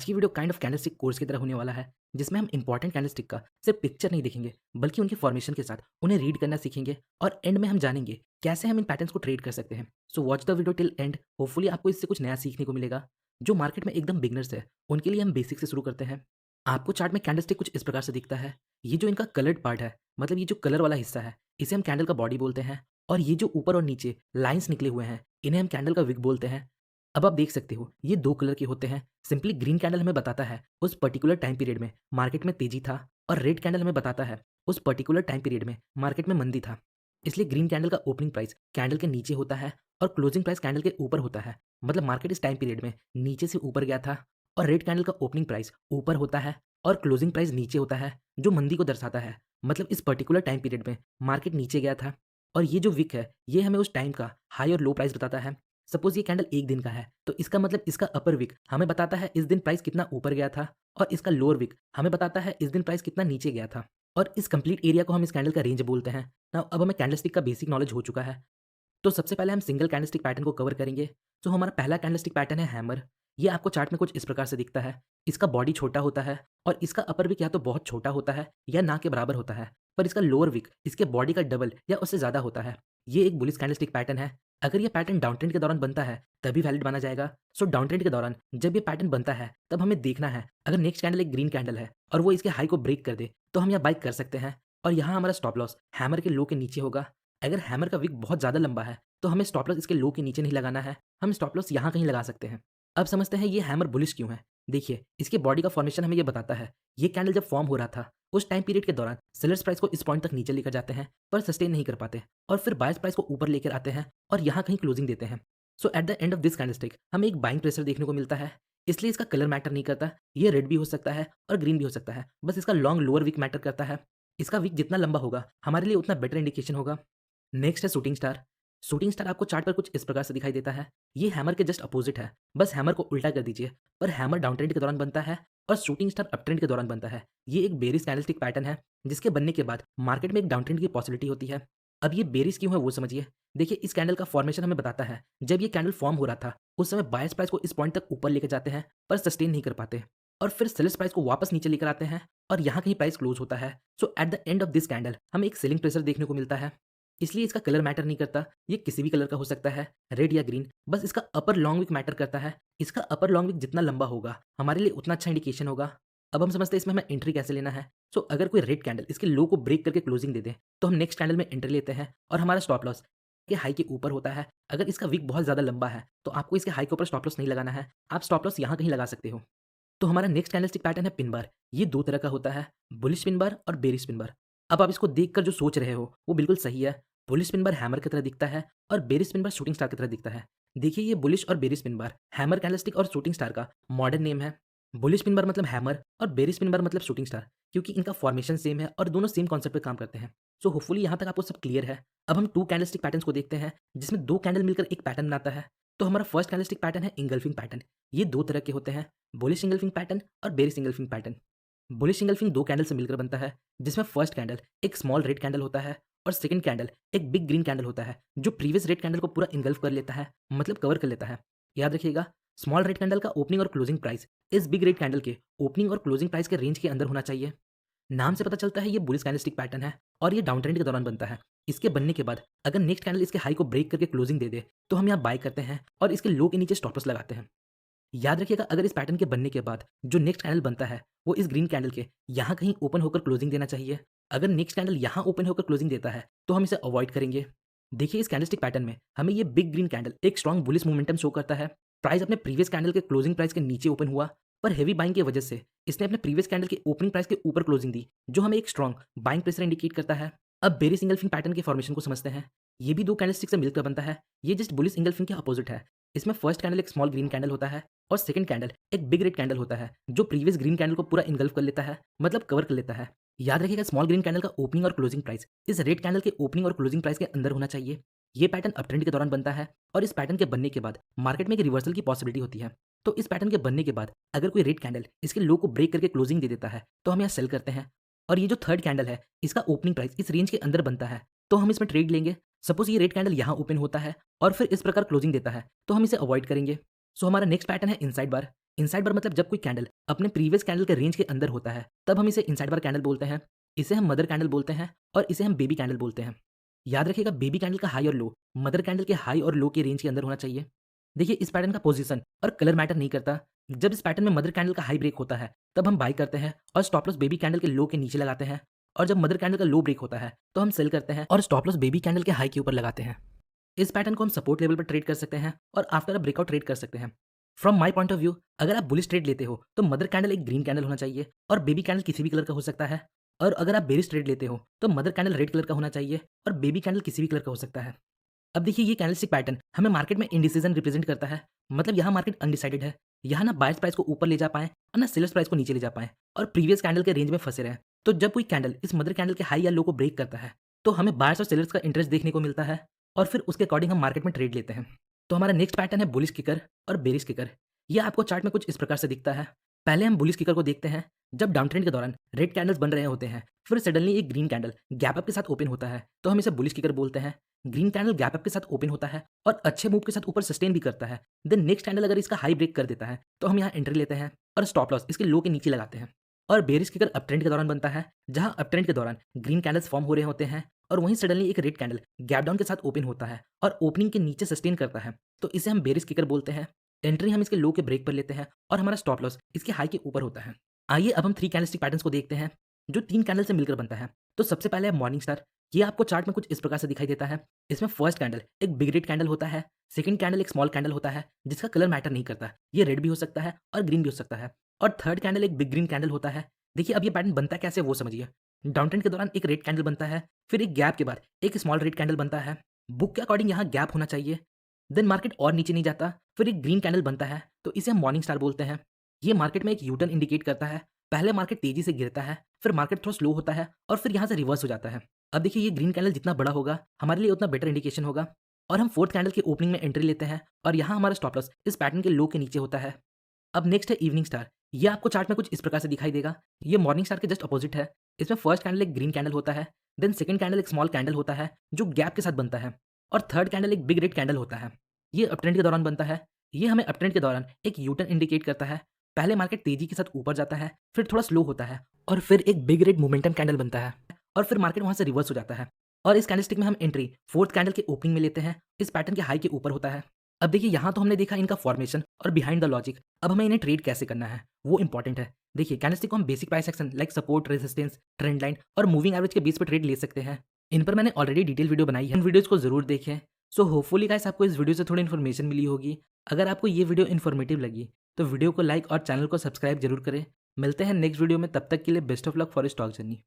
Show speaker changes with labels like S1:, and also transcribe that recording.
S1: आज की video kind of candlestick course की तरह होने वाला है, जिसमें हम इंपॉर्टेंट कैंडलस्टिक का सिर्फ पिक्चर नहीं देखेंगे, बल्कि उनके फॉर्मेशन के साथ उन्हें रीड करना सीखेंगे और एंड में हम जानेंगे कैसे हम इन पैटर्न्स को ट्रेड कर सकते हैं। So watch the video till and, hopefully आपको इससे कुछ नया सीखने को मिलेगा। जो मार्केट में एकदम बिगनर्स है, उनके लिए हम बेसिक से शुरू करते हैं। आपको चार्ट में कैंडलस्टिक कुछ इस प्रकार से दिखता है। ये जो इनका कलर्ड पार्ट है, मतलब ये जो कलर वाला हिस्सा है, इसे हम कैंडल का बॉडी बोलते हैं। और ये जो ऊपर और नीचे लाइंस निकले हुए हैं, इन्हें हम कैंडल का विक बोलते हैं। अब आप देख सकते हो, ये दो कलर के होते हैं। सिंपली ग्रीन कैंडल हमें बताता है उस पर्टिकुलर टाइम पीरियड में मार्केट में तेजी था, और रेड कैंडल हमें बताता है उस पर्टिकुलर टाइम पीरियड में मार्केट में मंदी था। इसलिए ग्रीन कैंडल का ओपनिंग प्राइस कैंडल के नीचे होता है और क्लोजिंग प्राइस कैंडल के ऊपर होता है। मतलब मार्केट इस टाइम पीरियड में नीचे से ऊपर गया था। और रेड कैंडल का ओपनिंग प्राइस ऊपर होता है और क्लोजिंग प्राइस नीचे होता है, जो मंदी को दर्शाता है। मतलब इस पर्टिकुलर टाइम पीरियड में मार्केट नीचे गया था। और ये जो विक है, ये हमें उस टाइम का हाई और लो प्राइस बताता है। सपोज ये कैंडल एक दिन का है, तो इसका मतलब इसका अपर विक हमें बताता है इस दिन प्राइस कितना ऊपर गया था, और इसका लोअर विक हमें बताता है इस दिन प्राइस कितना नीचे गया था। और इस कंप्लीट एरिया को हम इस कैंडल का रेंज बोलते हैं। नाउ अब हमें कैंडलस्टिक का बेसिक नॉलेज हो चुका है, तो सबसे पहले हम सिंगल कैंडलस्टिक पैटर्न को कवर करेंगे। तो हमारा पहला कैंडलस्टिक पैटर्न है हैमर। ये आपको चार्ट में कुछ इस प्रकार से दिखता है। इसका बॉडी छोटा होता है और इसका अपर विक या तो बहुत छोटा होता है या ना के बराबर होता है, पर इसका लोअर विक इसके बॉडी का डबल या उससे ज़्यादा होता है। ये एक बुलिश कैंडलस्टिक पैटर्न है। अगर ये पैटर्न डाउन ट्रेंड के दौरान बनता है तभी वैलिड माना जाएगा। सो डाउन ट्रेंड के दौरान जब ये पैटर्न बनता है, तब हमें देखना है अगर नेक्स्ट कैंडल एक ग्रीन कैंडल है और वो इसके हाई को ब्रेक कर दे, तो हम यहाँ बाई कर सकते हैं। और यहाँ हमारा स्टॉप लॉस हैमर के लो के नीचे होगा। अगर हैमर का विक बहुत ज़्यादा लंबा है, तो हमें स्टॉप लॉस इसके लो के नीचे नहीं लगाना है, हम स्टॉप लॉस यहाँ कहीं लगा सकते हैं। अब समझते हैं ये हैमर बुलिश क्यों है। देखिए, इसके बॉडी का फॉर्मेशन हमें ये बताता है। ये कैंडल जब फॉर्म हो रहा था, उस टाइम पीरियड के दौरान सेलर्स प्राइस को इस पॉइंट तक नीचे लेकर जाते हैं, पर सस्टेन नहीं कर पाते, और फिर बायर्स प्राइस को ऊपर लेकर आते हैं और यहाँ कहीं क्लोजिंग देते हैं। So at the end of this candlestick हमें एक बाइंग प्रेशर देखने को मिलता है। इसलिए इसका कलर मैटर नहीं करता। ये रेड भी हो सकता है और ग्रीन भी हो सकता है, बस इसका लॉन्ग लोअर विक मैटर करता है। इसका विक जितना लंबा होगा, हमारे लिए उतना बेटर इंडिकेशन होगा। नेक्स्ट है शूटिंग स्टार। शूटिंग स्टार आपको चार्ट पर कुछ इस प्रकार से दिखाई देता है। ये हैमर के जस्ट अपोजिट है, बस हैमर को उल्टा कर दीजिए। पर हैमर डाउन ट्रेंड के दौरान बनता है और शूटिंग स्टार अप ट्रेंड के दौरान बनता है। ये एक बेरिश कैंडलस्टिक पैटर्न है, जिसके बनने के बाद मार्केट में एक डाउन ट्रेंड की पॉसिबिलिटी होती है। अब ये बेरिश क्यों है वो समझिए। देखिए, इस कैंडल का फॉर्मेशन हमें बताता है जब ये कैंडल फॉर्म हो रहा था, उस समय बायर्स प्राइस को इस पॉइंट तक ऊपर लेकर जाते हैं, पर सस्टेन नहीं कर पाते, और फिर सेलर्स प्राइस को वापस नीचे लेकर आते हैं और यहाँ कहीं प्राइस क्लोज होता है। So at the end of this candle हमें एक सेलिंग प्रेशर देखने को मिलता है। इसलिए इसका कलर मैटर नहीं करता। ये किसी भी कलर का हो सकता है, रेड या ग्रीन, बस इसका अपर लॉन्ग विक मैटर करता है। इसका अपर लॉन्ग विक जितना लंबा होगा, हमारे लिए उतना अच्छा इंडिकेशन होगा। अब हम समझते हैं इसमें हमें एंट्री कैसे लेना है। सो अगर कोई रेड कैंडल इसके लो को ब्रेक करके क्लोजिंग दे दे, तो हम नेक्स्ट कैंडल में एंट्री लेते हैं और हमारा स्टॉप लॉस के हाई के ऊपर होता है। अगर इसका विक बहुत ज़्यादा लंबा है, तो आपको इसके हाई के ऊपर स्टॉप लॉस नहीं लगाना है, आप स्टॉप लॉस यहाँ कहीं लगा सकते हो। तो हमारा नेक्स्ट कैंडलस्टिक पैटर्न है पिन बार। ये दो तरह का होता है, बुलिश पिन बार और बेरिश पिन बार। अब आप इसको देखकर जो सोच रहे हो वो बिल्कुल सही है। बुलिश पिन बार हैमर की तरह दिखता है और bearish pin bar shooting star की तरह दिखता है। देखिए, ये बुलिश और bearish pin bar hammer candlestick और शूटिंग स्टार का मॉडर्न नेम है। बुलिश पिन बार मतलब हैमर और बेरिश पिन बार मतलब शूटिंग स्टार, क्योंकि इनका फॉर्मेशन सेम है और दोनों सेम कॉन्सेप्ट पे काम करते हैं। सो होपफुली यहाँ तक आपको सब क्लियर है। अब हम टू कैंडलस्टिक पैटर्न्स को देखते हैं, जिसमें दो कैंडल मिलकर एक पैटर्न बनाता है। तो हमारा फर्स्ट कैंडलस्टिक पैटर्न है इंगल्फिंग पैटर्न। ये दो तरह के होते हैं, बुलिश इंगल्फिंग पैटर्न और bearish engulfing pattern. Bullish engulfing दो कैंडल से मिलकर बनता है, जिसमें फर्स्ट कैंडल एक स्मॉल रेड कैंडल होता है और सेकंड कैंडल एक बिग ग्रीन कैंडल होता है, जो प्रीवियस रेड कैंडल को पूरा इंगल्फ कर लेता है, मतलब कवर कर लेता है। याद रखिएगा, स्मॉल रेड कैंडल का ओपनिंग और क्लोजिंग प्राइस इस बिग रेड कैंडल के ओपनिंग और क्लोजिंग प्राइस के रेंज के अंदर होना चाहिए। नाम से पता चलता है ये बुलिश कैंडलस्टिक पैटर्न है और ये डाउन ट्रेंड के दौरान बनता है। इसके बनने के बाद अगर नेक्स्ट कैंडल इसके हाई को ब्रेक करके क्लोजिंग दे दे, तो हम यहाँ बाय करते हैं और इसके लो के नीचे स्टॉप लॉस लगाते हैं। याद रखिएगा, अगर इस पैटर्न के बनने के बाद जो नेक्स्ट कैंडल बनता है, वो इस ग्रीन कैंडल के यहाँ कहीं ओपन होकर क्लोजिंग देना चाहिए। अगर नेक्स्ट कैंडल यहाँ ओपन होकर क्लोजिंग देता है, तो हम इसे अवॉइड करेंगे। देखिए, इस कैंडलस्टिक पैटर्न में हमें ये बिग ग्रीन कैंडल एक स्ट्रॉन्ग बुलिश मोमेंटम शो करता है। प्राइस अपने प्रीवियस कैंडल के क्लोजिंग प्राइस के नीचे ओपन हुआ, पर हेवी बाइंग की वजह से इसने अपने प्रीवियस कैंडल के ओपनिंग प्राइस के ऊपर क्लोजिंग दी, जो हमें एक स्ट्रॉन्ग बाइंग प्रेशर इंडिकेट करता है। अब बेरिश इंगल्फिंग पैटर्न के फॉर्मेशन को समझते हैं। ये भी दो कैंडलस्टिक से मिलकर बनता है। ये जस्ट बुलिश इंगल्फिंग के अपोजिट है। इसमें फर्स्ट कैंडल एक स्मॉल ग्रीन कैंडल होता है और सेकंड कैंडल एक बिग रेड कैंडल होता है, जो प्रीवियस ग्रीन कैंडल को पूरा इनगल्फ कर लेता है, मतलब कवर कर लेता है। याद रखिएगा, स्मॉल ग्रीन कैंडल का ओपनिंग और क्लोजिंग प्राइस इस रेड कैंडल के ओपनिंग और क्लोजिंग प्राइस के अंदर होना चाहिए। ये पैटर्न अप ट्रेंड के दौरान बनता है और इस पैटर्न के बनने के बाद मार्केट में एक रिवर्सल की पॉसिबिलिटी होती है। तो इस पैटर्न के बनने के बाद अगर कोई रेड कैंडल इसके लो को ब्रेक करके क्लोजिंग दे देता है, तो हम यहाँ सेल करते हैं। और ये जो थर्ड कैंडल है, इसका ओपनिंग प्राइस इस रेंज के अंदर बनता है, तो हम इसमें ट्रेड लेंगे। सपोज ये रेड कैंडल यहाँ ओपन होता है और फिर इस प्रकार क्लोजिंग देता है, तो हम इसे अवॉइड करेंगे। सो हमारा नेक्स्ट पैटर्न है इनसाइड बार। इनसाइड बार मतलब जब कोई कैंडल अपने प्रीवियस कैंडल के रेंज के अंदर होता है, तब हम इसे इनसाइड बार कैंडल बोलते हैं। इसे हम मदर कैंडल बोलते हैं और इसे हम बेबी कैंडल बोलते हैं। याद रखिएगा बेबी कैंडल का हाई और लो मदर कैंडल के हाई और लो के रेंज के अंदर होना चाहिए। देखिए इस पैटर्न का पोजीशन और कलर मैटर नहीं करता। जब इस पैटर्न में मदर कैंडल का हाई ब्रेक होता है, तब हम बाय करते हैं और स्टॉप लॉस बेबी कैंडल के लो के नीचे लगाते हैं। और जब मदर कैंडल का लो ब्रेक होता है, तो हम सेल करते हैं और स्टॉप लॉस बेबी कैंडल के हाई के ऊपर लगाते हैं। इस पैटर्न को हम सपोर्ट लेवल पर ट्रेड कर सकते हैं और आफ्टर अ ब्रेकआउट ट्रेड कर सकते हैं। From my point of view, अगर आप बुलिश ट्रेड लेते हो तो मदर कैंडल एक ग्रीन कैंडल होना चाहिए और बेबी कैंडल किसी भी कलर का हो सकता है। और अगर आप बेरिश ट्रेड लेते हो तो मदर कैंडल रेड कलर का होना चाहिए और बेबी कैंडल किसी भी कलर का हो सकता है। अब देखिए ये कैंडलस्टिक पैटर्न हमें मार्केट में इंडिसीजन रिप्रेजेंट करता है। मतलब यहाँ मार्केट अनडिसाइडेड है। यहाँ ना बायर्स प्राइस को ऊपर ले जा पाए और ना सेलर्स प्राइस को नीचे ले जा पाए और प्रीवियस कैंडल के रेंज में फंसे रहे। तो जब कोई कैंडल इस मदर कैंडल के हाई या लो को ब्रेक करता है, तो हमें बायर्स और सेलर्स का इंटरेस्ट देखने को मिलता है और फिर उसके अकॉर्डिंग हम मार्केट में ट्रेड लेते हैं। तो हमारा नेक्स्ट पैटर्न है बुलिश किकर और बेरिश किकर। ये आपको चार्ट में कुछ इस प्रकार से दिखता है। पहले हम बुलिश किकर को देखते हैं। जब डाउन ट्रेंड के दौरान रेड कैंडल्स बन रहे होते हैं, फिर सडनली एक ग्रीन कैंडल गैप अप के साथ ओपन होता है, तो हम इसे बुलिश किकर बोलते हैं। ग्रीन कैंडल गैप अप के साथ ओपन होता है और अच्छे मूव के साथ ऊपर सस्टेन भी करता है। देन नेक्स्ट कैंडल अगर इसका हाई ब्रेक कर देता है, तो हम यहाँ एंट्री लेते हैं और स्टॉप लॉस इसके लो के नीचे लगाते हैं। और बेरिश किकर अप ट्रेंड के दौरान बनता है, जहाँ अप ट्रेंड के दौरान ग्रीन कैंडल्स फॉर्म हो रहे होते हैं और वहीं सडनली एक रेड कैंडल गैप डाउन के साथ ओपन होता है और ओपनिंग के नीचे सस्टेन करता है, तो इसे हम बेरिश किकर बोलते हैं। एंट्री हम इसके लो के ब्रेक पर लेते हैं और हमारा स्टॉप लॉस इसके हाई के ऊपर होता है। आइए अब हम 3 कैंडलस्टिक पैटर्न्स को देखते हैं, जो 3 कैंडल से मिलकर बनता है। तो सबसे पहले है मॉर्निंग स्टार। ये आपको चार्ट में कुछ इस प्रकार से दिखाई देता है। इसमें फर्स्ट कैंडल एक बिग रेड कैंडल होता है, सेकंड कैंडल एक स्मॉल कैंडल होता है जिसका कलर मैटर नहीं करता। ये रेड भी हो सकता है और ग्रीन भी हो सकता है। और थर्ड कैंडल एक बिग ग्रीन कैंडल होता है। देखिए अब ये पैटर्न बनता कैसे वो समझिए। डाउन ट्रेंड के दौरान एक रेड कैंडल बनता है, फिर एक गैप के बाद एक स्मॉल रेड कैंडल बनता है। बुक के अकॉर्डिंग यहाँ गैप होना चाहिए। देन मार्केट और नीचे नहीं जाता, फिर एक ग्रीन कैंडल बनता है, तो इसे हम मॉर्निंग स्टार बोलते हैं। ये मार्केट में एक यू टर्न इंडिकेट करता है। पहले मार्केट तेजी से गिरता है, फिर मार्केट थोड़ा स्लो होता है और फिर यहाँ से रिवर्स हो जाता है। अब देखिए ये ग्रीन कैंडल जितना बड़ा होगा हमारे लिए उतना बेटर इंडिकेशन होगा। और हम फोर्थ कैंडल की ओपनिंग में एंट्री लेते हैं और यहाँ हमारा स्टॉप लॉस इस पैटर्न के लो के नीचे होता है। अब नेक्स्ट है इवनिंग स्टार। ये आपको चार्ट में कुछ इस प्रकार से दिखाई देगा। ये मॉर्निंग स्टार के जस्ट अपोजिट है। इसमें फर्स्ट कैंडल एक ग्रीन कैंडल होता है, देन सेकंड कैंडल एक स्मॉल कैंडल होता है जो गैप के साथ बनता है, और थर्ड कैंडल एक बिग रेड कैंडल होता है। ये अपट्रेंड के दौरान बनता है। ये हमें अपट्रेंड के दौरान एक यू टर्न इंडिकेट करता है। पहले मार्केट तेजी के साथ ऊपर जाता है, फिर थोड़ा स्लो होता है और फिर एक बिग रेड मोमेंटम कैंडल बनता है और फिर मार्केट वहां से रिवर्स हो जाता है। और इस कैंडलस्टिक में हम एंट्री फोर्थ कैंडल के ओपनिंग में लेते हैं। इस पैटर्न के हाई के ऊपर होता है। अब देखिए यहाँ तो हमने देखा इनका फॉर्मेशन और बिहाइंड द लॉजिक। अब हमें इन्हें ट्रेड कैसे करना है वो इंपॉर्टेंट है। देखिए कैंडलस्टिक को हम basic price action like support, resistance, trend line और मूविंग एवरेज के बेस पर ट्रेड ले सकते हैं। इन पर मैंने ऑलरेडी डिटेल वीडियो बनाई है, उन वीडियोस को जरूर देखें। सो होपफुली गाइस आपको इस वीडियो से थोड़ी इन्फॉर्मेशन मिली होगी। अगर आपको ये वीडियो इन्फॉर्मेटिव लगी तो वीडियो को लाइक और चैनल को सब्सक्राइब जरूर करें। मिलते हैं नेक्स्ट वीडियो में, तब तक के लिए best of luck for stock journey.